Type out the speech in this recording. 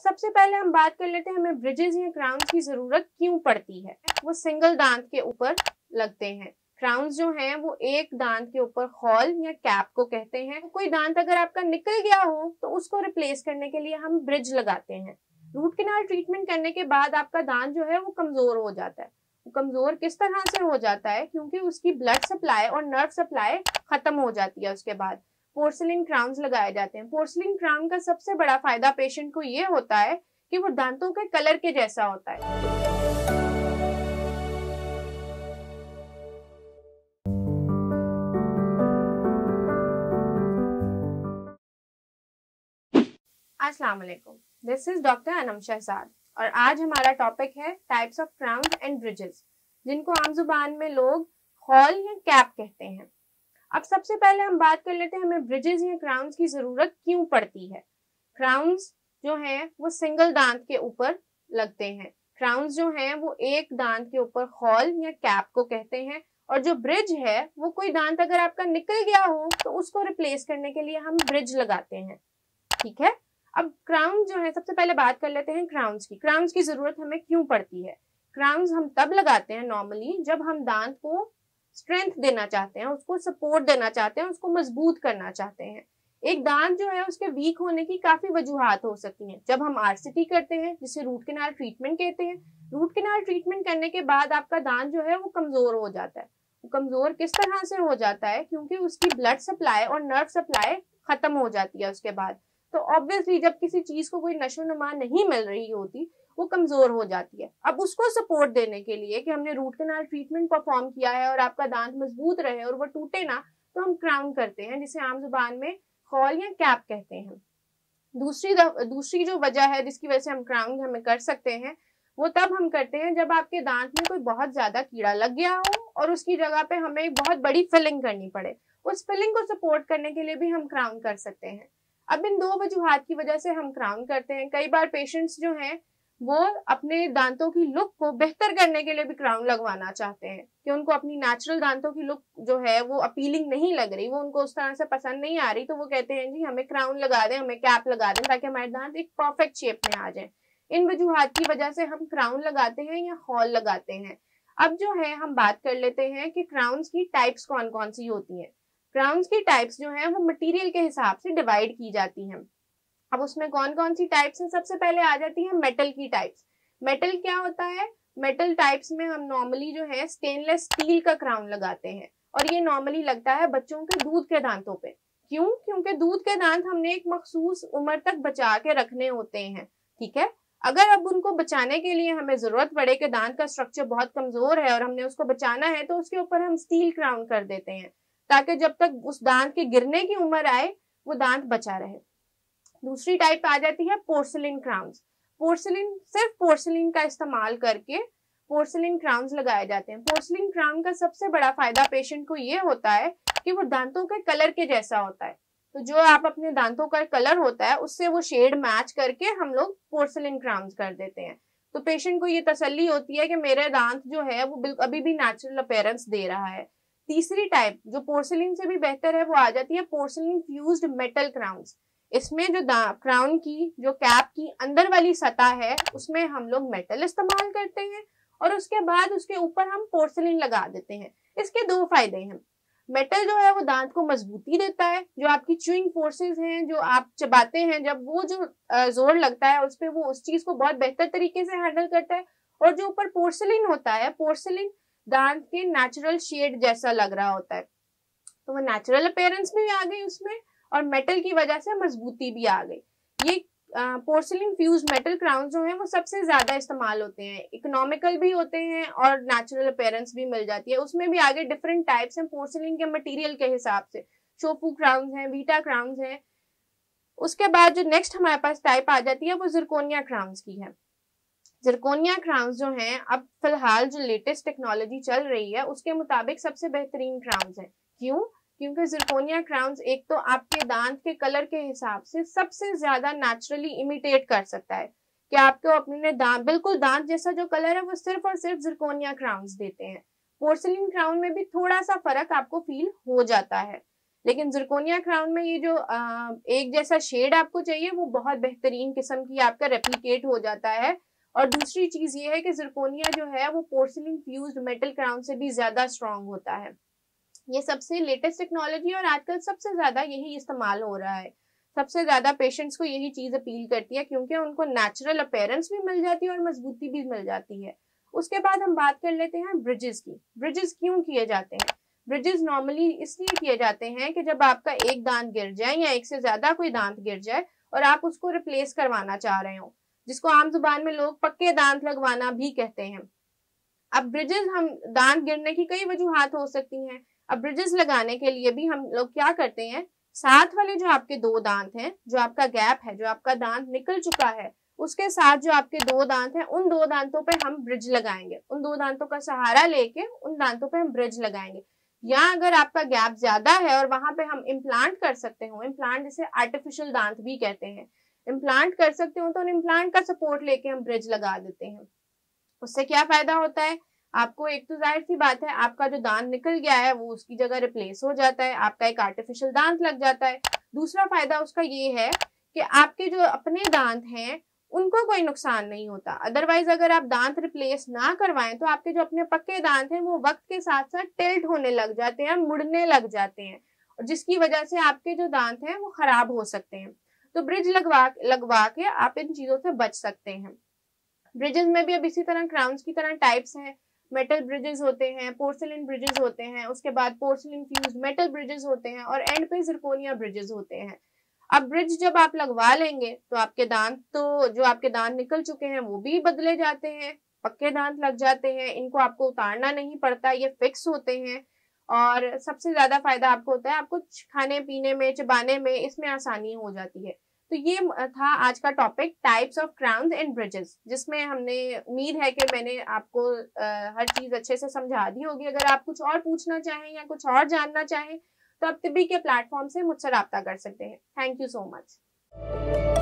सबसे पहले हम बात कर लेते हैं हमें ब्रिजेस या क्राउन्स की जरूरत क्यों पड़ती है। वो सिंगल दांत के ऊपर लगते हैं। क्राउन्स जो हैं वो एक दांत के ऊपर हॉल या कैप को कहते हैं। कोई दांत अगर आपका निकल गया हो तो उसको रिप्लेस करने के लिए हम ब्रिज लगाते हैं। रूट कैनाल ट्रीटमेंट करने के बाद आपका दांत जो है वो कमजोर हो जाता है। वो कमजोर किस तरह से हो जाता है, क्योंकि उसकी ब्लड सप्लाई और नर्व सप्लाई खत्म हो जाती है। उसके बाद पोर्सिलिन क्राउन्स लगाए जाते हैं। पोर्सिलिन क्राउन का सबसे बड़ा फायदा पेशेंट को ये होता है कि वो दांतों के कलर के जैसा होता है। अस्सलाम वालेकुम, this is doctor Anam Shahzad और आज हमारा टॉपिक है types of crown and bridges, जिनको आम जुबान में लोग हॉल या कैप कहते हैं। अब सबसे पहले हम बात कर लेते हैं हमें ब्रिजेस या क्राउन्स की जरूरत क्यों पड़ती है। क्राउन्स जो हैं वो सिंगल दांत के ऊपर लगते हैं। क्राउन्स जो हैं वो एक दांत के ऊपर हॉल या कैप को कहते हैं, और जो ब्रिज है वो कोई दांत अगर आपका निकल गया हो तो उसको रिप्लेस करने के लिए हम ब्रिज लगाते हैं। ठीक है, अब क्राउन जो है, सबसे पहले बात कर लेते हैं क्राउन्स की। क्राउन्स की जरूरत हमें क्यों पड़ती है। क्राउन्स हम तब लगाते हैं नॉर्मली जब हम दांत को स्ट्रेंथ देना चाहते हैं, उसको सपोर्ट देना चाहते हैं, उसको मजबूत करना चाहते हैं। एक दांत जो है उसके वीक होने की काफी वजूहात हो सकती हैं। जब हम आरसीटी करते हैं, जिसे रूट कैनाल ट्रीटमेंट कहते हैं, रूट कैनाल ट्रीटमेंट करने के बाद आपका दांत जो है वो कमजोर हो जाता है। वो कमजोर किस तरह से हो जाता है, क्योंकि उसकी ब्लड सप्लाई और नर्व सप्लाई खत्म हो जाती है उसके बाद। तो ऑब्वियसली जब किसी चीज को कोई नशो नुमा नहीं मिल रही होती, वो कमजोर हो जाती है। अब उसको सपोर्ट देने के लिए कि हमने रूट कैनाल ट्रीटमेंट परफॉर्म किया है और आपका दांत मजबूत रहे और वो टूटे ना, तो हम क्राउन करते हैं, जिसे आम जुबान में हॉल या कैप कहते हैं। दूसरी जो वजह है जिसकी वजह से हम क्राउन हमें कर सकते हैं, वो तब हम करते हैं जब आपके दांत में कोई बहुत ज्यादा कीड़ा लग गया हो और उसकी जगह पे हमें एक बहुत बड़ी फिलिंग करनी पड़े। उस फिलिंग को सपोर्ट करने के लिए भी हम क्राउन कर सकते हैं। अब इन दो वजूहात की वजह से हम क्राउन करते हैं। कई बार पेशेंट्स जो हैं वो अपने दांतों की लुक को बेहतर करने के लिए भी क्राउन लगवाना चाहते हैं, कि उनको अपनी नेचुरल दांतों की लुक जो है वो अपीलिंग नहीं लग रही, वो उनको उस तरह से पसंद नहीं आ रही, तो वो कहते हैं जी हमें क्राउन लगा दें, हमें कैप लगा दें, ताकि हमारे दांत एक परफेक्ट शेप में आ जाए। इन वजूहात की वजह से हम क्राउन लगाते हैं या हॉल लगाते हैं। अब जो है हम बात कर लेते हैं कि क्राउन्स की टाइप्स कौन कौन सी होती हैं। क्राउन्स की टाइप्स जो है वो मटेरियल के हिसाब से डिवाइड की जाती हैं। अब उसमें कौन कौन सी टाइप्स हैं, सबसे पहले आ जाती है मेटल की टाइप्स। मेटल क्या होता है, मेटल टाइप्स में हम नॉर्मली जो है स्टेनलेस स्टील का क्राउन लगाते हैं, और ये नॉर्मली लगता है बच्चों के दूध के दांतों पे। क्यों? क्योंकि दूध के दांत हमने एक मखसूस उम्र तक बचा के रखने होते हैं। ठीक है, अगर अब उनको बचाने के लिए हमें जरूरत पड़े कि दांत का स्ट्रक्चर बहुत कमजोर है और हमने उसको बचाना है, तो उसके ऊपर हम स्टील क्राउन कर देते हैं, ताकि जब तक उस दांत के गिरने की उम्र आए वो दांत बचा रहे। दूसरी टाइप आ जाती है पोर्सिलिन क्राउन्स। पोर्सिलिन, सिर्फ पोर्सिलिन का इस्तेमाल करके पोर्सिलिन क्राउन्स लगाए जाते हैं। पोर्सिलिन क्राउन का सबसे बड़ा फायदा पेशेंट को ये होता है कि वो दांतों के कलर के जैसा होता है। तो जो आप अपने दांतों का कलर होता है उससे वो शेड मैच करके हम लोग पोर्सिलिन क्राउन्स कर देते हैं। तो पेशेंट को ये तसल्ली होती है कि मेरे दांत जो है वो अभी भी नेचुरल अपीयरेंस दे रहा है। तीसरी टाइप जो पोर्सिलिन से भी बेहतर है वो आ जाती है पोर्सिलिन फ्यूज्ड मेटल क्राउन्स। इसमें जो क्राउन की जो कैप की अंदर वाली सतह है उसमें हम लोग मेटल इस्तेमाल करते हैं, और उसके बाद उसके ऊपर हम पोर्सिलिन लगा देते हैं। इसके दो फायदे हैं। मेटल जो है वो दांत को मजबूती देता है, जो आपकी च्यूइंग फोर्सेस हैं, जो आप चबाते हैं, जब वो जो जोर लगता है उस पर, वो उस चीज को बहुत बेहतर तरीके से हैंडल करता है। और जो ऊपर पोर्सिलिन होता है, पोर्सिलिन दांत के नेचुरल शेड जैसा लग रहा होता है, तो वो नेचुरल अपीयरेंस भी आ गई उसमें, और मेटल की वजह से मजबूती भी आ गई। ये पोर्सिलिन फ्यूज मेटल क्राउन जो है वो सबसे ज्यादा इस्तेमाल होते हैं, इकोनॉमिकल भी होते हैं और नेचुरल अपीयरेंस भी मिल जाती है। उसमें भी आगे डिफरेंट टाइप्स हैं पोर्सिलिन के मटेरियल के हिसाब से। शोफू क्राउन है, वीटा क्राउन है। उसके बाद जो नेक्स्ट हमारे पास टाइप आ जाती है वो जिरकोनिया क्राउन की है। जिरकोनिया क्राउन जो हैं, अब फिलहाल जो लेटेस्ट टेक्नोलॉजी चल रही है उसके मुताबिक सबसे बेहतरीन क्राउन है। क्यों? क्योंकि जिरकोनिया क्राउन्स एक तो आपके दांत के कलर के हिसाब से सबसे ज्यादा नेचुरली इमिटेट कर सकता है, कि आपको अपने दांत बिल्कुल दांत जैसा जो कलर है वो सिर्फ और सिर्फ जिरकोनिया क्राउन्स देते हैं। पोर्सिलिन क्राउन में भी थोड़ा सा फर्क आपको फील हो जाता है। लेकिन जिरकोनिया क्राउन में ये जो एक जैसा शेड आपको चाहिए वो बहुत बेहतरीन किस्म की आपका रेप्लिकेट हो जाता है। और दूसरी चीज ये है कि जिरकोनिया जो है वो पोर्सिलिन फ्यूज्ड मेटल क्राउन से भी ज्यादा स्ट्रांग होता है। ये सबसे लेटेस्ट टेक्नोलॉजी और आजकल सबसे ज्यादा यही इस्तेमाल हो रहा है। सबसे ज्यादा पेशेंट्स को यही चीज अपील करती है क्योंकि उनको नेचुरल अपीयरेंस भी मिल जाती है और मजबूती भी मिल जाती है। उसके बाद हम बात कर लेते हैं ब्रिजेस की। ब्रिजेस क्यों किए जाते हैं? ब्रिजेस नॉर्मली इसलिए किए जाते हैं कि जब आपका एक दांत गिर जाए या एक से ज्यादा कोई दांत गिर जाए और आप उसको रिप्लेस करवाना चाह रहे हो, जिसको आम जुबान में लोग पक्के दांत लगवाना भी कहते हैं। अब ब्रिजेस, हम दांत गिरने की कई वजूहात हो सकती हैं। अब ब्रिजेस लगाने के लिए भी हम लोग क्या करते हैं, साथ वाले जो आपके दो दांत हैं, जो आपका गैप है, जो आपका दांत निकल चुका है, उसके साथ जो आपके दो दांत हैं, उन दो दांतों पे हम ब्रिज लगाएंगे। उन दो दांतों का सहारा लेके उन दांतों पे हम ब्रिज लगाएंगे। या अगर आपका गैप ज्यादा है और वहां पे हम इम्प्लांट कर सकते हो, इम्प्लांट जिसे आर्टिफिशियल दांत भी कहते हैं, इम्प्लांट कर सकते हो तो उन इम्प्लांट का सपोर्ट लेके हम ब्रिज लगा देते हैं। उससे क्या फायदा होता है आपको? एक तो जाहिर सी बात है आपका जो दांत निकल गया है वो उसकी जगह रिप्लेस हो जाता है, आपका एक आर्टिफिशियल दांत लग जाता है। दूसरा फायदा उसका ये है कि आपके जो अपने दांत हैं उनको कोई नुकसान नहीं होता। अदरवाइज अगर आप दांत रिप्लेस ना करवाएं तो आपके जो अपने पक्के दांत हैं वो वक्त के साथ साथ टिल्ट होने लग जाते हैं, मुड़ने लग जाते हैं, और जिसकी वजह से आपके जो दांत हैं वो खराब हो सकते हैं। तो ब्रिज लगवा के आप इन चीजों से बच सकते हैं। ब्रिजेस में भी अब इसी तरह क्राउन्स की तरह टाइप्स हैं। मेटल ब्रिजेस होते हैं, पोर्सिलिन ब्रिजेस होते हैं, उसके बाद पोर्सिलिन फ्यूज्ड मेटल ब्रिजेस होते हैं, और एंड पे जिरकोनिया ब्रिजेस होते हैं। अब ब्रिज जब आप लगवा लेंगे तो आपके दांत, तो जो आपके दांत निकल चुके हैं वो भी बदले जाते हैं, पक्के दांत लग जाते हैं, इनको आपको उतारना नहीं पड़ता, ये फिक्स होते हैं। और सबसे ज्यादा फायदा आपको होता है, आपको खाने पीने में, चबाने में, इसमें आसानी हो जाती है। तो ये था आज का topic, types of crowns and bridges, जिसमें हमने, उम्मीद है कि मैंने आपको हर चीज अच्छे से समझा दी होगी। अगर आप कुछ और पूछना चाहें या कुछ और जानना चाहें तो आप तिब्बी के प्लेटफॉर्म से मुझसे राब्ता कर सकते हैं। Thank you so much.